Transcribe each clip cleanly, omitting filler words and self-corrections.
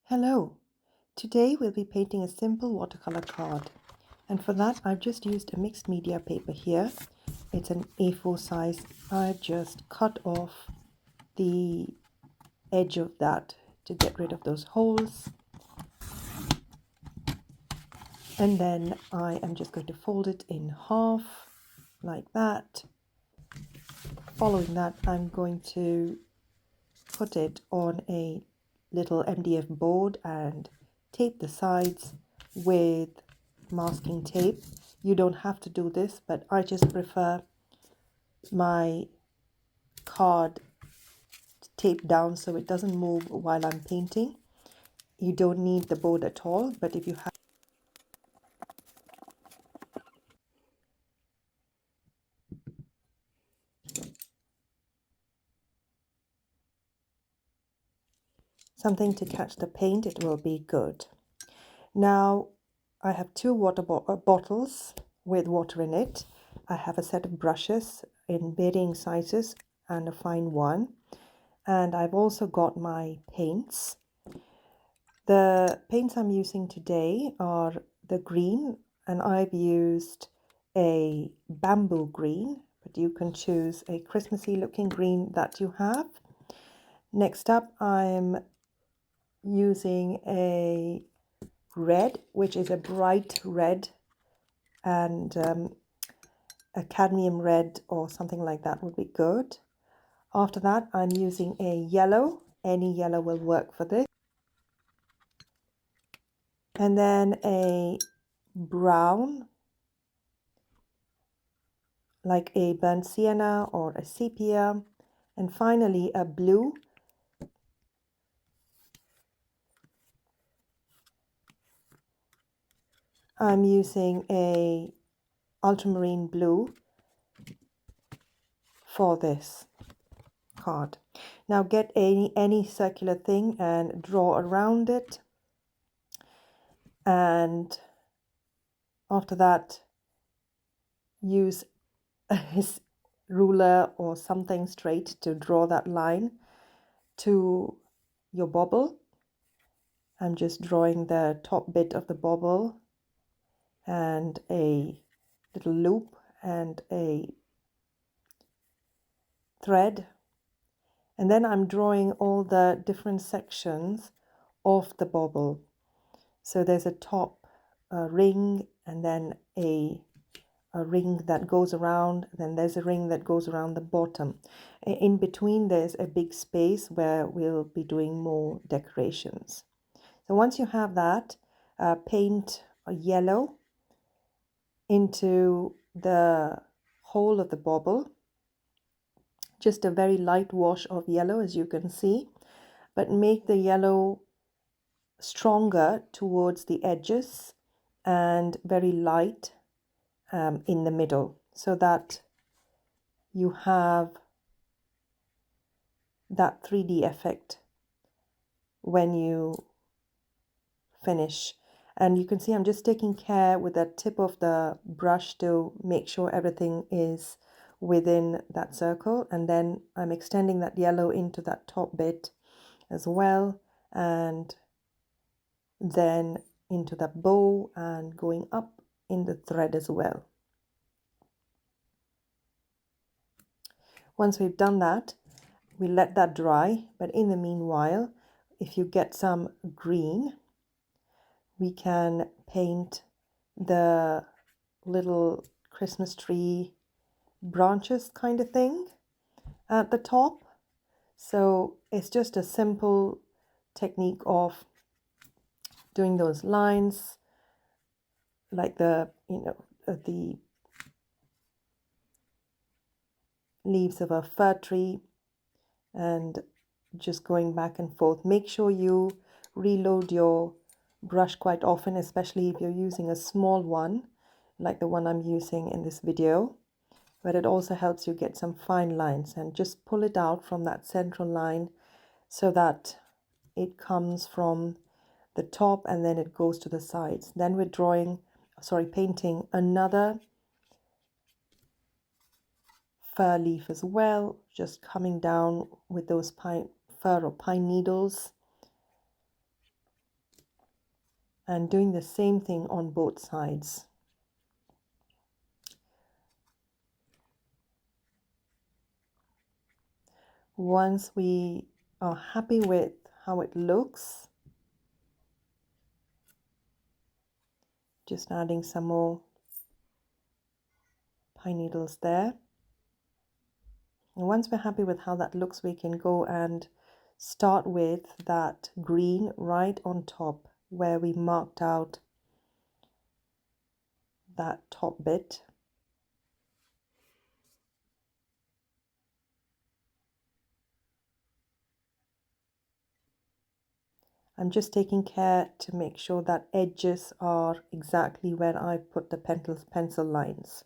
Hello! Today we'll be painting a simple watercolor card, and for that I've just used a mixed media paper here. It's an A4 size. I've just cut off the edge of that to get rid of those holes, and then I am just going to fold it in half like that. Following that, I'm going to put it on a little MDF board and tape the sides with masking tape. You don't have to do this, but I just prefer my card taped down so it doesn't move while I'm painting. You don't need the board at all, but if you have something to catch the paint, it will be good. Now I have two water bottles with water in it. I have a set of brushes in varying sizes and a fine one. And I've also got my paints. The paints I'm using today are the green, and I've used a bamboo green, but you can choose a Christmassy looking green that you have. Next up, I'm using a red, which is a bright red, and a cadmium red or something like that would be good. After that, I'm using a yellow. Any yellow will work for this. And then a brown, like a burnt sienna or a sepia. And finally, a blue. I'm using a ultramarine blue for this card. Now get any circular thing and draw around it. And after that, use a ruler or something straight to draw that line to your bauble. I'm just drawing the top bit of the bauble and a little loop and a thread, and then I'm drawing all the different sections of the bauble. So there's a top ring, and then a ring that goes around, then there's a ring that goes around the bottom. In between there's a big space where we'll be doing more decorations. So once you have that, paint a yellow into the hole of the bauble. Just a very light wash of yellow, as you can see, but make the yellow stronger towards the edges and very light in the middle, so that you have that 3D effect when you finish. And you can see I'm just taking care with the tip of the brush to make sure everything is within that circle, and then I'm extending that yellow into that top bit as well, and then into the bow and going up in the thread as well. Once we've done that, we let that dry, but in the meanwhile, if you get some green, we can paint the little Christmas tree branches kind of thing at the top. So it's just a simple technique of doing those lines, like the leaves of a fir tree, and just going back and forth. Make sure you reload your brush quite often, especially if you're using a small one like the one I'm using in this video, but it also helps you get some fine lines. And just pull it out from that central line so that it comes from the top and then it goes to the sides. Then we're painting another fir leaf as well, just coming down with those fir or pine needles and doing the same thing on both sides. Once we are happy with how it looks, just adding some more pine needles there. And once we're happy with how that looks, we can go and start with that green right on top where we marked out that top bit. I'm just taking care to make sure that edges are exactly where I put the pencil lines.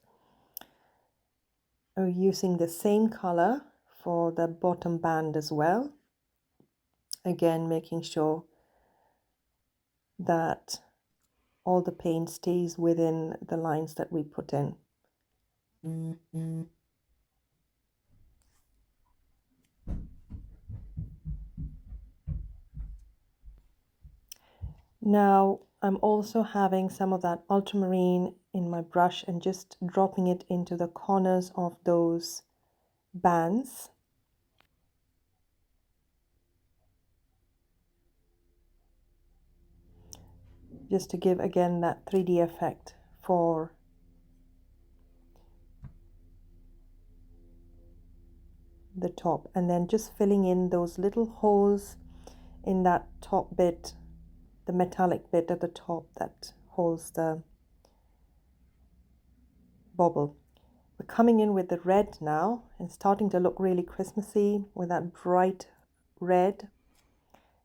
I'm using the same color for the bottom band as well. Again, making sure that all the paint stays within the lines that we put in. Now I'm also having some of that ultramarine in my brush and just dropping it into the corners of those bands. Just to give again that 3D effect for the top, and then just filling in those little holes in that top bit, the metallic bit at the top that holds the bauble. We're coming in with the red now and starting to look really Christmassy with that bright red.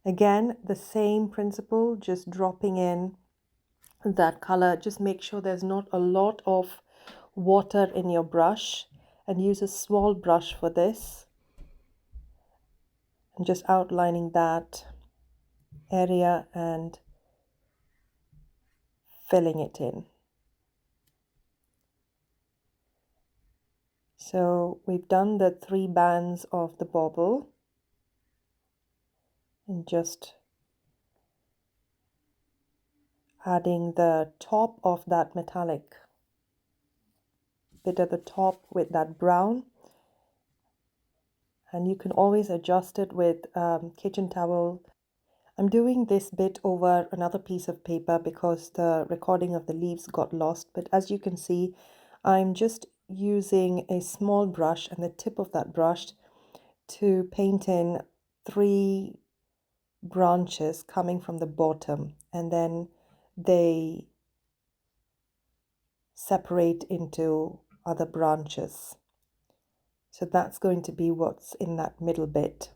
Again, the same principle, just dropping in that color. Just make sure there's not a lot of water in your brush, and use a small brush for this. And just outlining that area and filling it in. So we've done the 3 bands of the bauble, and just adding the top of that metallic bit at the top with that brown, and you can always adjust it with kitchen towel. I'm doing this bit over another piece of paper because the recording of the leaves got lost, but as you can see, I'm just using a small brush and the tip of that brush to paint in 3 branches coming from the bottom, and then they separate into other branches. So that's going to be what's in that middle bit.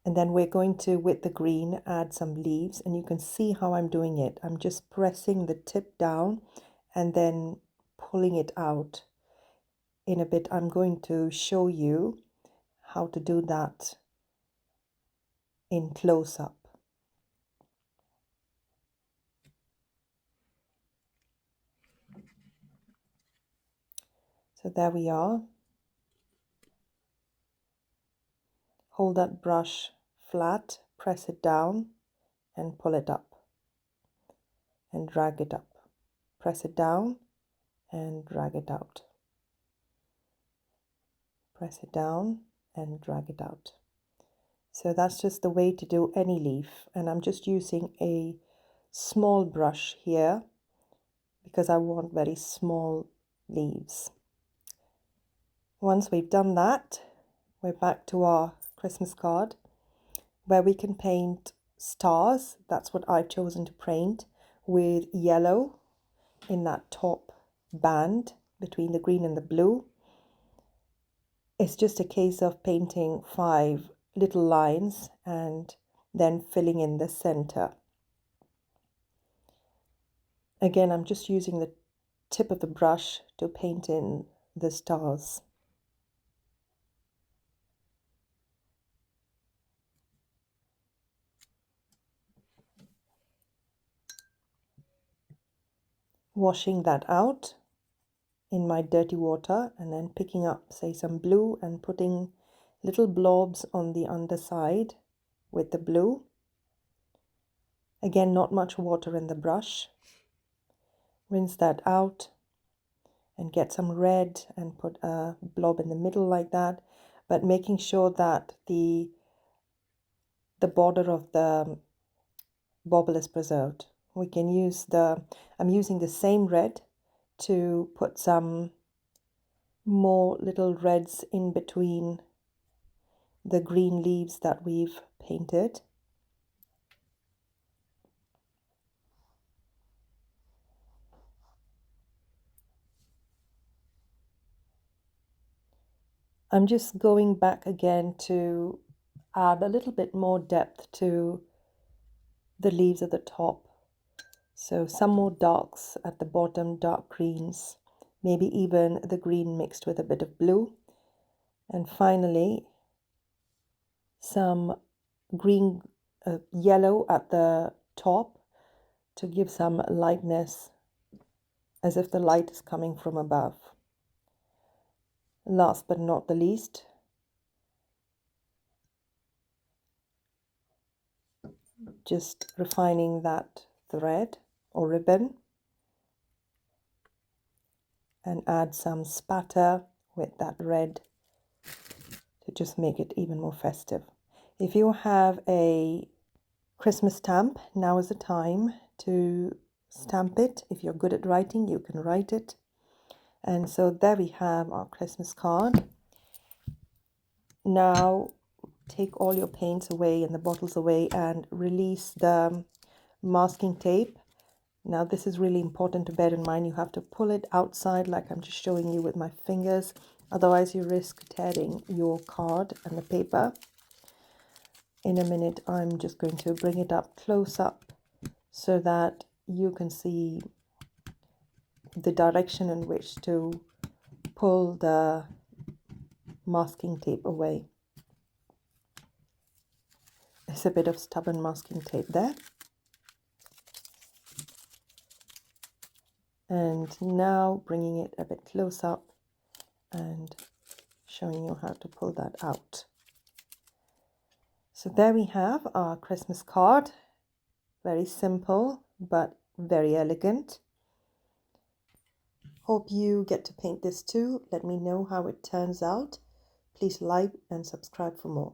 And then we're going to, with the green, add some leaves, and you can see how I'm doing it. I'm just pressing the tip down and then pulling it out. In a bit, I'm going to show you how to do that in close-up. So there we are. Hold that brush flat, press it down and pull it up and drag it up. Press it down and drag it out. Press it down and drag it out. So that's just the way to do any leaf, and I'm just using a small brush here because I want very small leaves. Once we've done that, we're back to our Christmas card where we can paint stars. That's what I've chosen to paint with yellow in that top band between the green and the blue. It's just a case of painting 5 little lines and then filling in the center. Again, I'm just using the tip of the brush to paint in the stars. Washing that out in my dirty water and then picking up, say, some blue and putting little blobs on the underside with the blue. Again, not much water in the brush. Rinse that out and get some red and put a blob in the middle like that, but making sure that the border of the bauble is preserved. We can use I'm using the same red to put some more little reds in between the green leaves that we've painted. I'm just going back again to add a little bit more depth to the leaves at the top. So some more darks at the bottom, dark greens, maybe even the green mixed with a bit of blue. And finally, some green, yellow at the top to give some lightness, as if the light is coming from above. Last but not the least, just refining that thread or ribbon, and add some spatter with that red to just make it even more festive. If you have a Christmas stamp, now is the time to stamp it. If you're good at writing, you can write it. And so there we have our Christmas card. Now take all your paints away and the bottles away and release the masking tape. Now this is really important to bear in mind. You have to pull it outside like I'm just showing you with my fingers. Otherwise you risk tearing your card and the paper. In a minute I'm just going to bring it up close up so that you can see the direction in which to pull the masking tape away. There's a bit of stubborn masking tape there. And now bringing it a bit close up and showing you how to pull that out. So there we have our Christmas card. Very simple, but very elegant. Hope you get to paint this too. Let me know how it turns out. Please like and subscribe for more.